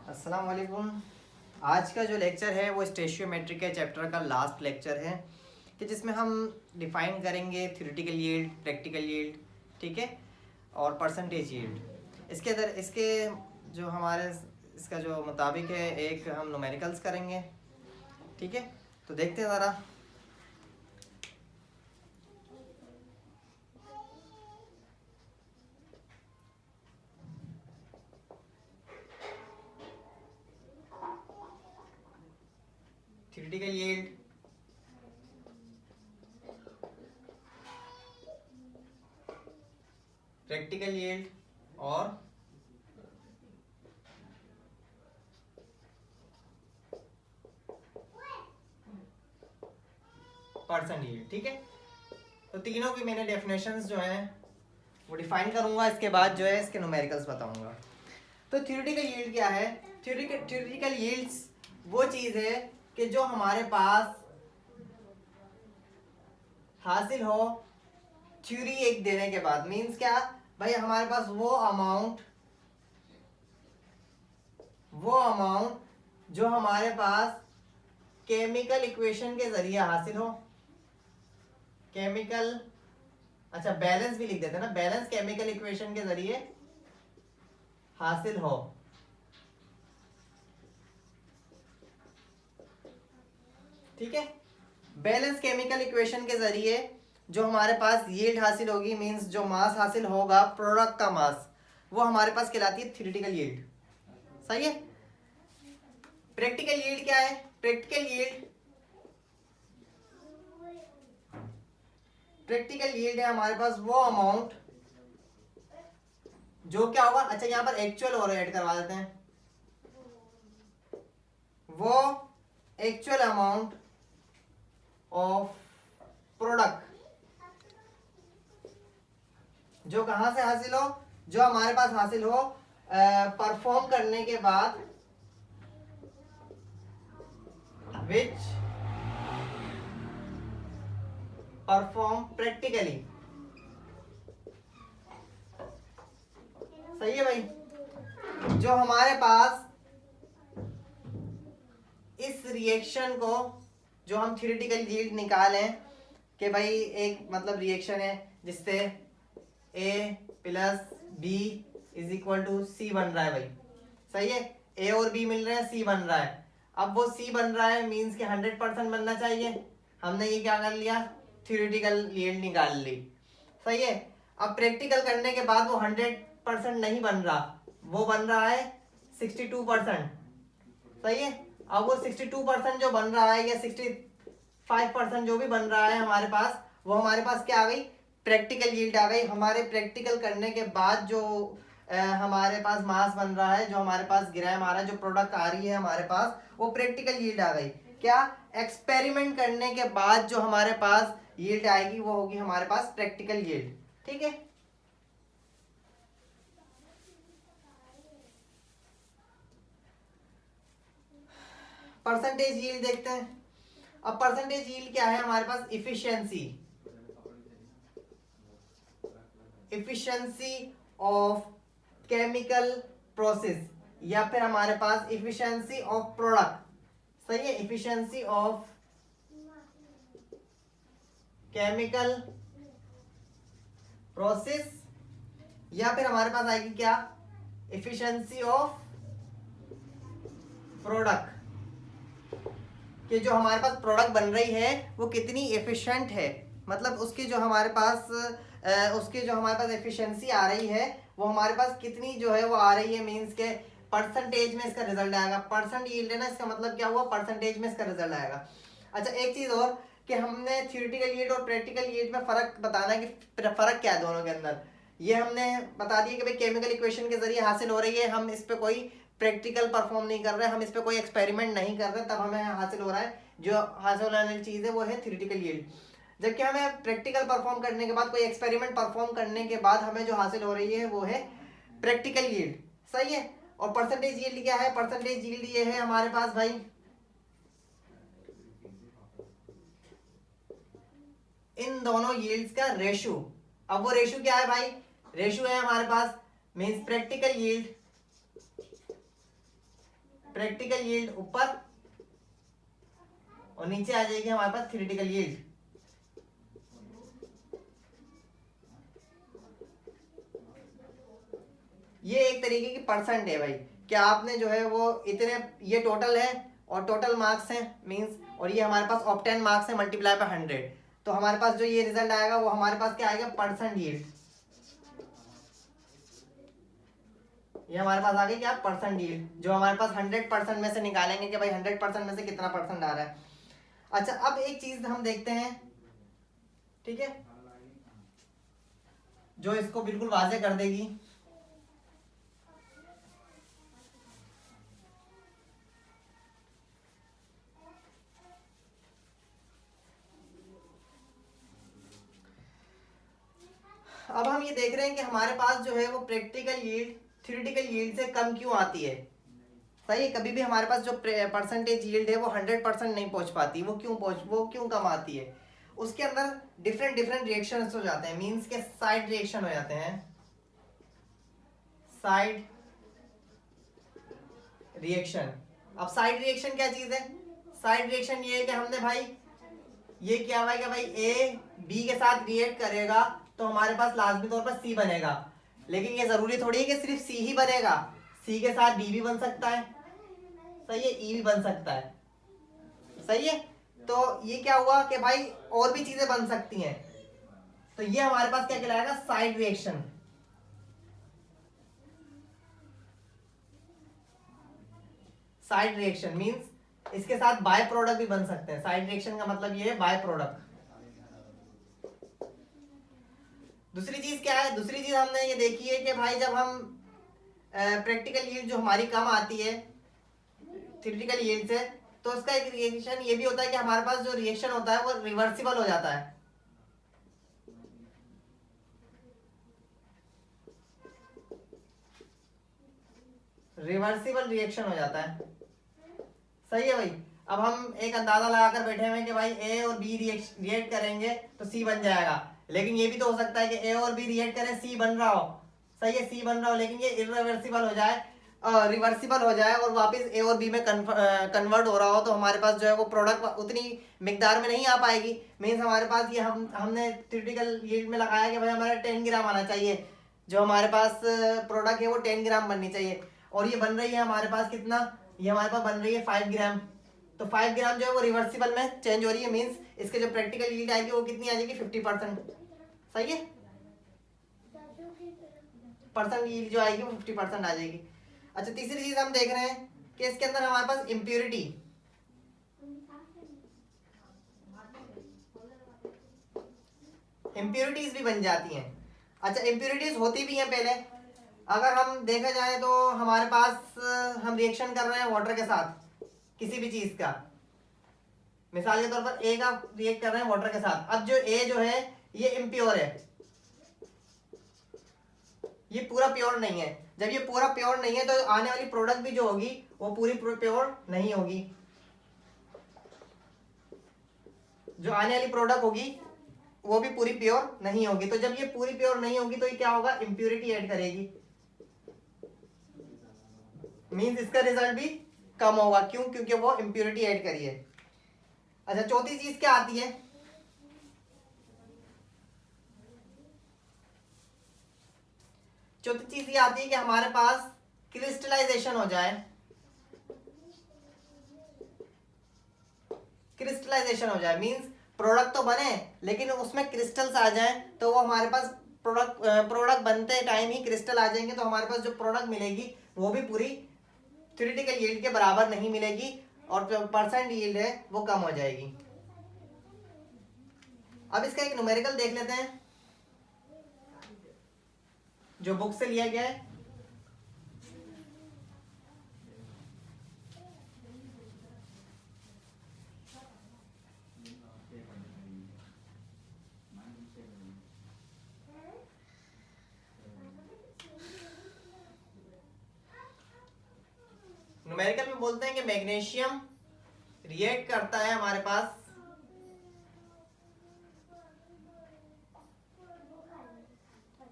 अस्सलाम वालेकुम। आज का जो लेक्चर है वो स्टेशियोमेट्री के चैप्टर का लास्ट लेक्चर है कि जिसमें हम डिफाइन करेंगे थ्योरेटिकल यील्ड, प्रैक्टिकल यील्ड, ठीक है, और परसेंटेज यील्ड। इसके जो हमारे इसका जो मुताबिक है एक हम न्यूमेरिकल्स करेंगे, ठीक है। तो देखते हैं ज़रा। थ्योरेटिकल यील्ड, प्रैक्टिकल यील्ड और परसेंट यील्ड, ठीक है। तो तीनों की मैंने डेफिनेशंस जो हैं वो डिफाइन करूंगा, इसके बाद जो है इसके न्यूमेरिकल्स बताऊंगा। तो थ्योरेटिकल यील्ड क्या है? थ्योरेटिकल यील्ड्स वो चीज़ है कि जो हमारे पास हासिल हो थ्योरी एक देने के बाद। मींस क्या भाई, हमारे पास वो अमाउंट जो हमारे पास केमिकल इक्वेशन के जरिए हासिल हो। केमिकल, अच्छा बैलेंस भी लिख देते हैं ना, बैलेंस केमिकल इक्वेशन के जरिए हासिल हो, ठीक है। बैलेंस केमिकल इक्वेशन के जरिए जो हमारे पास यील्ड हासिल होगी, मींस जो मास हासिल होगा, प्रोडक्ट का मास, वो हमारे पास कहलाती है थ्योरेटिकल यील्ड। सही है। प्रैक्टिकल यील्ड क्या है? प्रैक्टिकल यील्ड है हमारे पास वो अमाउंट जो क्या होगा, अच्छा यहां पर एक्चुअल और ऐड करवा देते हैं, वो एक्चुअल अमाउंट ऑफ प्रोडक्ट जो कहां से हासिल हो, जो हमारे पास हासिल हो परफॉर्म करने के बाद, विच परफॉर्म प्रैक्टिकली। सही है भाई। जो हमारे पास इस रिएक्शन को, जो हम थ्योरेटिकल यील्ड निकालें कि भाई एक मतलब रिएक्शन है जिससे A plus B is equal to C बन रहा है भाई। सही है। A और B मिल रहे हैं, C बन रहा है। अब वो C बन रहा है मीन्स कि 100% बनना चाहिए। हमने ये क्या कर लिया, थ्योरेटिकल यील्ड निकाल ली। सही है। अब प्रैक्टिकल करने के बाद वो 100% नहीं बन रहा, वो बन रहा है 62%। सही है। अब वो 62% जो बन रहा है या 65% जो भी बन रहा है हमारे पास, वो हमारे पास क्या आ गई, प्रैक्टिकल यील्ड आ गई। हमारे प्रैक्टिकल करने के बाद जो हमारे पास मास बन रहा है, जो हमारे पास ग्राम आ रहा है, जो प्रोडक्ट आ रही है हमारे पास, वो प्रैक्टिकल यील्ड आ गई। क्या? एक्सपेरिमेंट करने के बाद जो हमारे पास यील्ड आएगी वो होगी हमारे पास प्रैक्टिकल यील्ड, ठीक है। परसेंटेज यील्ड देखते हैं। अब परसेंटेज यील्ड क्या है हमारे पास? इफिशिएंसी ऑफ केमिकल प्रोसेस, या फिर हमारे पास इफिशिएंसी ऑफ प्रोडक्ट। सही है। इफिशिएंसी ऑफ केमिकल प्रोसेस, या फिर हमारे पास आएगी क्या, इफिशिएंसी ऑफ प्रोडक्ट, कि जो हमारे पास प्रोडक्ट बन रही है वो कितनी एफिशिएंट है, मतलब उसकी जो हमारे पास एफिशिएंसी आ रही है वो हमारे पास कितनी जो है वो आ रही है। मींस के परसेंटेज में इसका रिजल्ट आएगा। परसेंट यील्ड है ना, इसका मतलब क्या हुआ, परसेंटेज में इसका रिजल्ट आएगा। अच्छा एक चीज और कि हमने थ्योरेटिकल यील्ड और प्रैक्टिकल यील्ड में फर्क बताना है कि फर्क क्या है दोनों के अंदर। ये हमने बता दिया कि भाई केमिकल इक्वेशन के जरिए हासिल हो रही है, हम इस पे कोई प्रैक्टिकल परफॉर्म नहीं कर रहे, हम इस पे कोई एक्सपेरिमेंट नहीं कर रहे, तब हमें हासिल हो रहा है। जो हासिल होने वाली चीज़ है वो है थ्योरेटिकल यील्ड। जबकि हमें प्रैक्टिकल परफॉर्म करने के बाद, कोई एक्सपेरिमेंट परफॉर्म करने के बाद हमें जो हासिल हो रही है वो है प्रैक्टिकल यील्ड। सही है। और परसेंटेज यील्ड क्या है? परसेंटेज यील्ड ये है हमारे पास भाई, इन दोनों यील्ड्स का रेशो। अब वो रेशो क्या है भाई? रेशो है हमारे पास means practical yield practical yield ऊपर और नीचे आ जाएगी हमारे पास थ्योरेटिकल यील्ड। ये एक तरीके की परसेंट है भाई, क्या आपने जो है वो इतने, ये टोटल है और टोटल मार्क्स हैं मींस, और ये हमारे पास ऑब्टेन मार्क्स है मल्टीप्लाई बाय 100, तो हमारे पास जो ये रिजल्ट आएगा वो हमारे पास क्या आएगा, परसेंट यील्ड। ये हमारे पास आ गई क्या, परसेंट यील्ड, जो हमारे पास 100% में से निकालेंगे कि भाई 100% में से कितना परसेंट आ रहा है। अच्छा अब एक चीज हम देखते हैं, ठीक है, जो इसको बिल्कुल वाजे कर देगी। अब हम ये देख रहे हैं कि हमारे पास जो है वो प्रैक्टिकल यील्ड थ्योरेटिकल यील्ड से कम क्यों आती है। सही है, कभी भी हमारे पास जो परसेंटेज यील्ड है वो 100% नहीं पहुंच पाती, वो क्यों कम आती है। उसके अंदर डिफरेंट डिफरेंट रिएक्शन हो जाते हैं, मीन्स के साइड रिएक्शन हो जाते हैं, साइड रिएक्शन। अब साइड रिएक्शन क्या चीज है, साइड रिएक्शन ये है कि हमने भाई ये क्या हुआ कि भाई ए बी के साथ रिएक्ट करेगा तो हमारे पास लाजमी तौर पर सी बनेगा, लेकिन ये जरूरी थोड़ी है कि सिर्फ सी ही बनेगा, सी के साथ डी भी बन सकता है, सही है, ई भी बन सकता है, सही है। तो ये क्या हुआ कि भाई और भी चीजें बन सकती हैं, तो ये हमारे पास क्या कहलाएगा, side reaction. Side reaction means इसके साथ बाय प्रोडक्ट भी बन सकते हैं, साइड रिएक्शन का मतलब ये है बाय प्रोडक्ट। दूसरी चीज क्या है, दूसरी चीज हमने ये देखी है कि भाई जब हम प्रैक्टिकल यील्ड जो हमारी कम आती है थ्योरेटिकल यील्ड से, तो उसका एक रिएक्शन ये भी होता है कि हमारे पास जो रिएक्शन होता है वो रिवर्सिबल हो जाता है। रिवर्सिबल रिएक्शन हो जाता है, सही है भाई। अब हम एक अंदाजा लगाकर बैठे हुए हैं कि भाई ए और बी रिएक्ट करेंगे तो सी बन जाएगा, लेकिन ये भी तो हो सकता है कि ए और बी रिएक्ट करें सी बन रहा हो, सही है, सी बन रहा हो, लेकिन ये इरिवर्सिबल हो जाए, रिवर्सिबल हो जाए और वापस ए और बी में कन्वर्ट हो रहा हो, तो हमारे पास जो है वो प्रोडक्ट उतनी मिकदार में नहीं आ पाएगी। मीन्स हमारे पास ये हमने थ्योरेटिकल यील्ड में लगाया कि भाई हमारा 10 ग्राम आना चाहिए, जो हमारे पास प्रोडक्ट है वो 10 ग्राम बननी चाहिए, और ये बन रही है हमारे पास कितना, ये हमारे पास बन रही है 5 ग्राम, तो 5 ग्राम जो है वो रिवर्सिबल में चेंज हो रही है, मीन्स इसके जो प्रैक्टिकल यील्ड आएगी वो कितनी आ जाएगी, 50%, सही है, परसेंट यील्ड जो आएगी वो 50% आ जाएगी। अच्छा तीसरी चीज हम देख रहे हैं कि इसके अंदर हमारे पास इम्प्योरिटी, इम्प्योरिटीज भी बन जाती हैं। अच्छा इम्प्योरिटीज होती भी हैं पहले, अगर हम देखा जाए तो हमारे पास हम रिएक्शन कर रहे हैं वाटर के साथ किसी भी चीज का, मिसाल के तौर पर ए का रिएक्ट कर रहे हैं वाटर के साथ, अब जो ए जो है ये इम्प्योर है, ये पूरा प्योर नहीं है, जब ये पूरा प्योर नहीं है तो आने वाली प्रोडक्ट भी जो होगी वो पूरी प्योर नहीं होगी, जो आने वाली प्रोडक्ट होगी वो भी पूरी प्योर नहीं होगी, तो जब ये पूरी प्योर नहीं होगी तो ये क्या होगा, इम्प्योरिटी ऐड करेगी, मींस इसका रिजल्ट भी कम होगा, क्यों, क्योंकि वो इम्प्योरिटी ऐड करी है। अच्छा चौथी चीज क्या आती है, चौथी चीज ये आती है कि हमारे पास क्रिस्टलाइजेशन हो जाए, क्रिस्टलाइजेशन हो जाए मींस प्रोडक्ट तो बने लेकिन उसमें क्रिस्टल्स आ जाए, तो वो हमारे पास प्रोडक्ट बनते टाइम ही क्रिस्टल आ जाएंगे, तो हमारे पास जो प्रोडक्ट मिलेगी वो भी पूरी थ्योरेटिकल यील्ड के बराबर नहीं मिलेगी और जो परसेंट यील्ड है वो कम हो जाएगी। अब इसका एक न्यूमेरिकल देख लेते हैं जो बुक से लिया गया है। न्यूमेरिकल में बोलते हैं कि मैग्नीशियम रिएक्ट करता है हमारे पास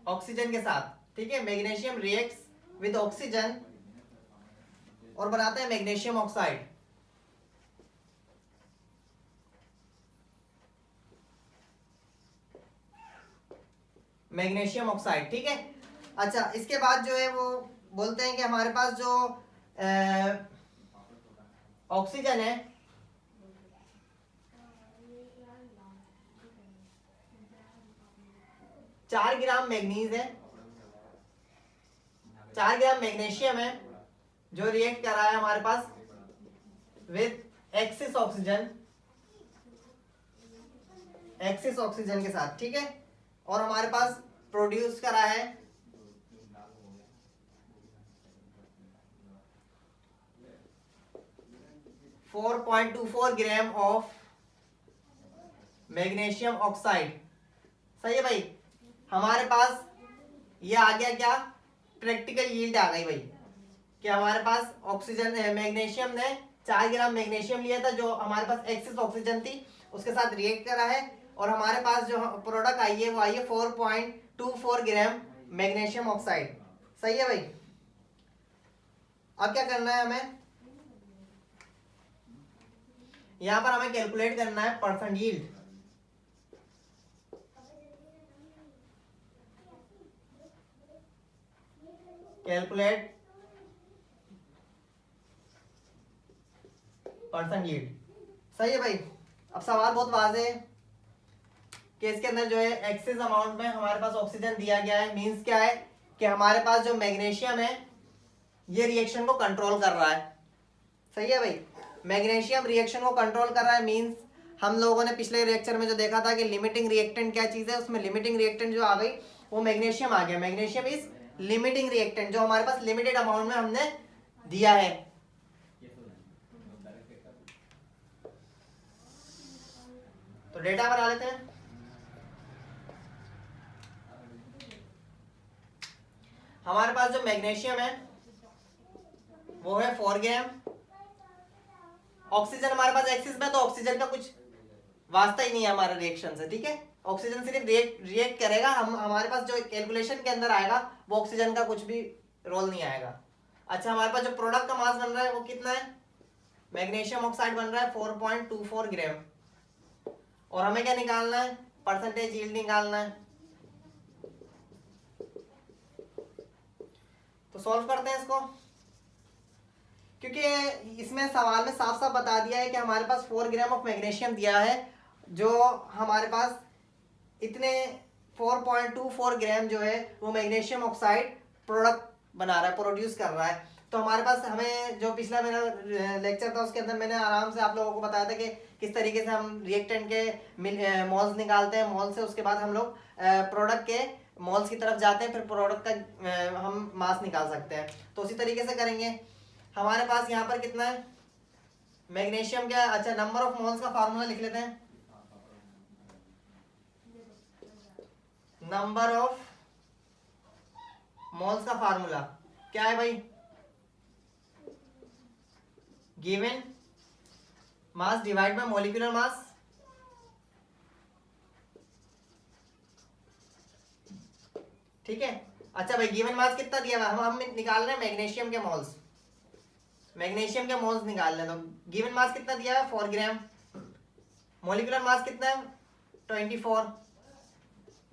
ऑक्सीजन के साथ, ठीक है, मैग्नीशियम रिएक्ट्स विद ऑक्सीजन और बनाते हैं मैग्नीशियम ऑक्साइड। मैग्नीशियम ऑक्साइड, ठीक है। अच्छा, इसके बाद जो है वो बोलते हैं कि हमारे पास जो ऑक्सीजन है, चार ग्राम मैग्नीज है, 4 ग्राम मैग्नीशियम है, जो रिएक्ट कर रहा है हमारे पास with excess oxygen, excess oxygen के साथ, ठीक है। और हमारे पास प्रोड्यूस करा है 4.24 ग्राम ऑफ मैग्नीशियम ऑक्साइड। सही है भाई। हमारे पास ये आ गया क्या, प्रैक्टिकल यील्ड आ गई भाई, कि हमारे पास ऑक्सीजन मैग्नीशियम ने 4 ग्राम मैग्नीशियम लिया था, जो हमारे पास एक्सिस ऑक्सीजन थी, उसके साथ रिएक्ट करा है, और हमारे पास जो प्रोडक्ट आई है वो आई है 4.24 ग्राम मैग्नीशियम ऑक्साइड। सही है भाई। अब क्या करना है हमें, यहां पर हमें कैलकुलेट करना है percent yield. Calculate percent yield. सही है भाई। अब सवाल बहुत वाज़ेह है कि इसके अंदर जो है एक्सिस अमाउंट में हमारे पास ऑक्सीजन दिया गया है, मींस क्या है कि हमारे पास जो मैग्नीशियम है ये रिएक्शन को कंट्रोल कर रहा है। सही है भाई। मैग्नीशियम रिएक्शन को कंट्रोल कर रहा है, मींस हम लोगों ने पिछले रिएक्शन में जो देखा था कि लिमिटिंग रिएक्टेंट क्या चीज़ है, उसमें लिमिटिंग रिएक्टेंट जो आ गई वो मैग्नीशियम आ गया। मैग्नीशियम इज लिमिटिंग रिएक्टेंट, जो हमारे पास लिमिटेड अमाउंट में हमने दिया है। तो डेटा बना लेते हैं। हमारे पास जो मैग्नीशियम है वो है 4 ग्राम। ऑक्सीजन हमारे पास एक्सिस में, तो ऑक्सीजन का कुछ वास्ता ही नहीं है हमारे रिएक्शन से, ठीक है। ऑक्सीजन सिर्फ रिएक्ट करेगा, हम हमारे पास जो कैलकुलेशन के अंदर आएगा वो ऑक्सीजन का कुछ भी रोल नहीं आएगा। अच्छा, हमारे पास जो प्रोडक्ट का मास बन रहा है वो कितना है, मैग्नीशियम ऑक्साइड बन रहा है 4.24 ग्राम, और हमें क्या निकालना है, परसेंटेज यील्ड निकालना है। तो सॉल्व करते हैं इसको, क्योंकि इसमें सवाल में साफ साफ बता दिया है कि हमारे पास 4 ग्राम ऑफ मैग्नीशियम दिया है, जो हमारे पास इतने 4.24 ग्राम जो है वो मैग्नीशियम ऑक्साइड प्रोडक्ट बना रहा है, प्रोड्यूस कर रहा है। तो हमारे पास, हमें जो पिछला मेरा लेक्चर था उसके अंदर मैंने आराम से आप लोगों को बताया था कि किस तरीके से हम रिएक्टेंट के मोल्स निकालते हैं, मोल से उसके बाद हम लोग प्रोडक्ट के मोल्स की तरफ जाते हैं, फिर प्रोडक्ट का हम मास निकाल सकते हैं। तो उसी तरीके से करेंगे। हमारे पास यहाँ पर कितना है मैग्नीशियम क्या, अच्छा नंबर ऑफ मोल्स का फार्मूला लिख लेते हैं। नंबर ऑफ मोल्स का फार्मूला क्या है भाई, given mass divide by molecular mass. ठीक है। अच्छा भाई, गिवन मास कितना दिया हुआ, हम निकाल रहे हैं मैग्नीशियम के मोल्स, मैग्नीशियम के मोल्स निकाल रहे हैं। तो गिवन मास कितना दिया है 4 ग्राम, मॉलिक्यूलर मास कितना है 24।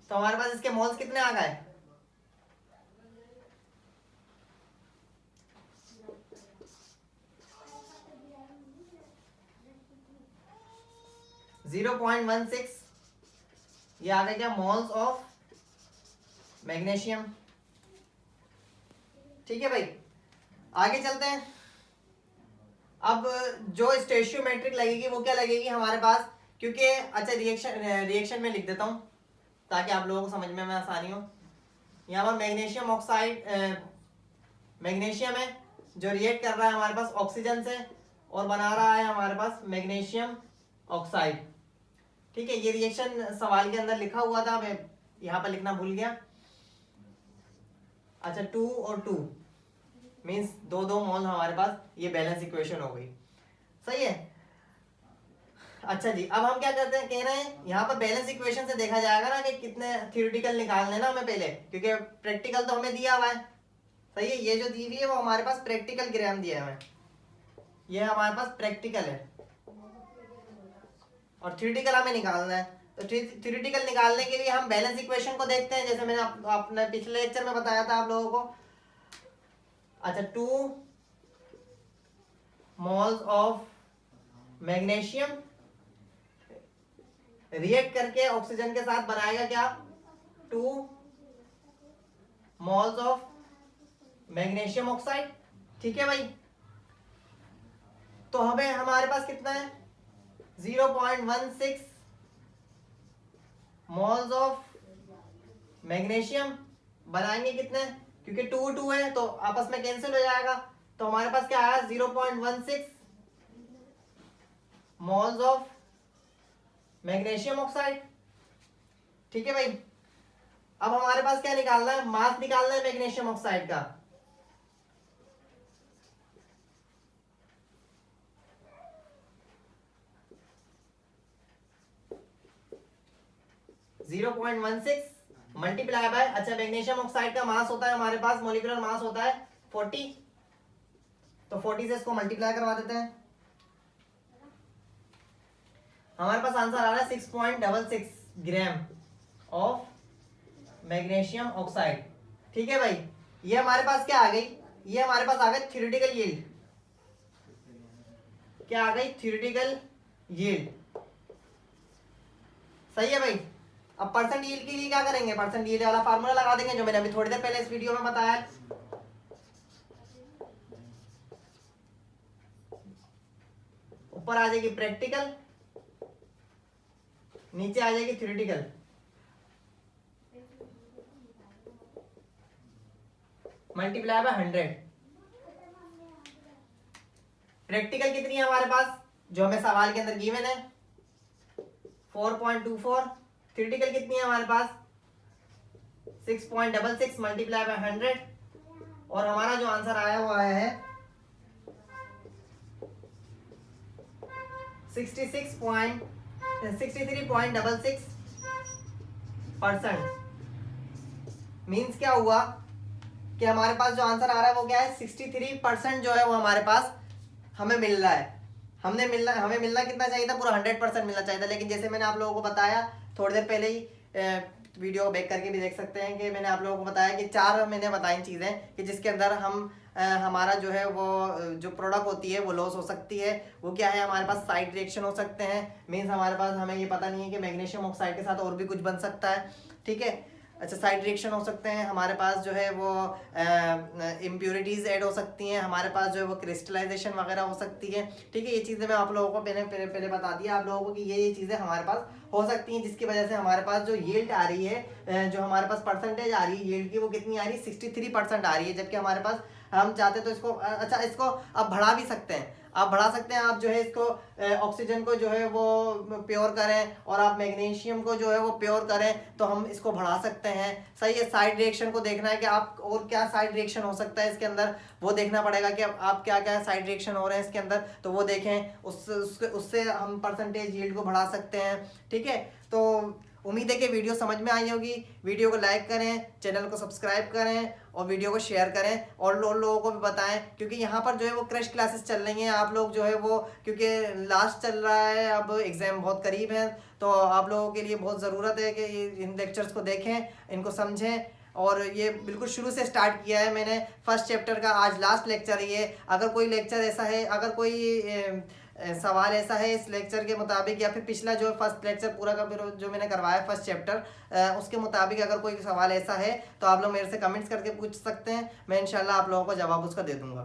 तो हमारे पास इसके मोल्स कितने आ गए, 0.16, ये आ गया क्या, मोल्स ऑफ मैग्नीशियम। ठीक है भाई, आगे चलते हैं। अब जो स्टेशियोमेट्रिक लगेगी वो क्या लगेगी हमारे पास, क्योंकि अच्छा रिएक्शन में लिख देता हूं ताकि आप लोगों को समझने में आसानी हो। यहाँ पर मैग्नीशियम ऑक्साइड, मैग्नीशियम है जो रिएक्ट कर रहा है हमारे पास ऑक्सीजन से और बना रहा है हमारे पास मैग्नीशियम ऑक्साइड। ठीक है, ये रिएक्शन सवाल के अंदर लिखा हुआ था, मैं यहाँ पर लिखना भूल गया। अच्छा, 2 और 2 मीन्स 2 मोल हमारे पास, ये बैलेंस इक्वेशन हो गई। सही है। अच्छा जी, अब हम क्या करते हैं, कह रहे हैं यहाँ पर बैलेंस इक्वेशन से देखा जाएगा ना कि कितने थ्योरेटिकल निकालने ना हमें पहले, क्योंकि प्रैक्टिकल तो हमें दिया हुआ है। सही है। ये जो दी हुई है वो हमारे पास प्रैक्टिकल ग्राम दिया है हमें, ये हमारे पास प्रैक्टिकल है और थ्योरेटिकल हमें निकालना है। तो थ्योरेटिकल निकालने के लिए हम बैलेंस इक्वेशन को देखते हैं, जैसे मैंने आपने पिछले लेक्चर में बताया था आप लोगों को। अच्छा, 2 मोल्स ऑफ मैग्नीशियम रिएक्ट करके ऑक्सीजन के साथ बनाएगा क्या, 2 मोल्स ऑफ मैग्नीशियम ऑक्साइड। ठीक है भाई, तो हमें हमारे पास कितना है 0.16 मोल्स ऑफ मैग्नीशियम बनाएंगे कितने, क्योंकि 2 है तो आपस में कैंसिल हो जाएगा, तो हमारे पास क्या आया 0.16 मोल्स ऑफ मैग्नीशियम ऑक्साइड। ठीक है भाई, अब हमारे पास क्या निकालना है, मास निकालना है मैग्नीशियम ऑक्साइड का। जीरो पॉइंट 16 मल्टीप्लाई बाय, अच्छा मैग्नीशियम ऑक्साइड का मास होता है हमारे पास, मोलिकुलर मास होता है 40, तो 40 से इसको मल्टीप्लाई करवा देते हैं। हमारे पास आंसर आ रहा है 6.66 ग्राम ऑफ मैग्नीशियम ऑक्साइड। ठीक है भाई, ये हमारे पास क्या आ गई, ये हमारे पास आ गई थ्योरेटिकल यील्ड। क्या आ गई, थ्योरेटिकल यील्ड। सही है भाई। अब परसेंट यील्ड के लिए क्या करेंगे, परसेंट यील्ड वाला फार्मूला लगा देंगे जो मैंने अभी थोड़ी देर पहले इस वीडियो में बताया है। ऊपर आ जाएगी प्रैक्टिकल, नीचे आ जाएगी थ्योरेटिकल। Multiply by 100। प्रैक्टिकल कितनी है हमारे पास, जो हमें सवाल के अंदर गिवन है 4.24। थ्योरेटिकल कितनी है हमारे पास 6.66 मल्टीप्लाई बाय 100, और हमारा जो आंसर आया वो आया है 63.66%। मीन्स क्या हुआ कि हमारे पास जो आंसर आ रहा है वो क्या है 63% जो है वो हमारे पास हमें मिल रहा है। हमें मिलना कितना चाहिए था, पूरा 100% मिलना चाहिए था, लेकिन जैसे मैंने आप लोगों को बताया थोड़ी देर पहले ही, वीडियो बैक करके भी देख सकते हैं कि मैंने आप लोगों को बताया कि 4 मैंने बताई चीज़ें कि जिसके अंदर हम हमारा जो है वो जो प्रोडक्ट होती है वो लॉस हो सकती है। वो क्या है, हमारे पास साइड रिएक्शन हो सकते हैं, मीन्स हमारे पास हमें ये पता नहीं है कि मैग्नीशियम ऑक्साइड के साथ और भी कुछ बन सकता है। ठीक है, अच्छा साइड रिएक्शन हो सकते हैं, हमारे पास जो है वो इम्प्योरिटीज़ ऐड हो सकती हैं, हमारे पास जो है वो क्रिस्टलाइजेशन वगैरह हो सकती है। ठीक है, ये चीज़ें मैं आप लोगों को पहले बता दिया आप लोगों को कि ये चीज़ें हमारे पास हो सकती हैं, जिसकी वजह से हमारे पास जो यील्ड आ रही है, जो हमारे पास परसेंटेज आ रही है यील्ड की, वो कितनी आ रही है 63% आ रही है। जबकि हमारे पास हम चाहते तो इसको अच्छा इसको आप बढ़ा भी सकते हैं, आप बढ़ा सकते हैं, आप जो है इसको ऑक्सीजन को जो है वो प्योर करें और आप मैग्नीशियम को जो है वो प्योर करें, तो हम इसको बढ़ा सकते हैं। सही है, साइड रिएक्शन को देखना है कि आप और क्या साइड रिएक्शन हो सकता है इसके अंदर, वो देखना पड़ेगा कि आप क्या क्या साइड रिएक्शन हो रहे हैं इसके अंदर, तो वो देखें, उससे हम परसेंटेज यील्ड को बढ़ा सकते हैं। ठीक है, तो उम्मीद है कि वीडियो समझ में आई होगी। वीडियो को लाइक करें, चैनल को सब्सक्राइब करें और वीडियो को शेयर करें और लोगों को भी बताएं, क्योंकि यहाँ पर जो है वो क्रैश क्लासेस चल रही हैं। आप लोग जो है वो, क्योंकि लास्ट चल रहा है, अब एग्ज़ाम बहुत करीब है, तो आप लोगों के लिए बहुत ज़रूरत है कि इन लेक्चर्स को देखें, इनको समझें। और ये बिल्कुल शुरू से स्टार्ट किया है मैंने, फर्स्ट चैप्टर का आज लास्ट लेक्चर है ये। अगर कोई लेक्चर ऐसा है, अगर कोई सवाल ऐसा है इस लेक्चर के मुताबिक, या फिर पिछला जो फर्स्ट लेक्चर पूरा का जो मैंने करवाया फर्स्ट चैप्टर, उसके मुताबिक अगर कोई सवाल ऐसा है तो आप लोग मेरे से कमेंट्स करके पूछ सकते हैं, मैं इंशाल्लाह आप लोगों को जवाब उसका दे दूंगा।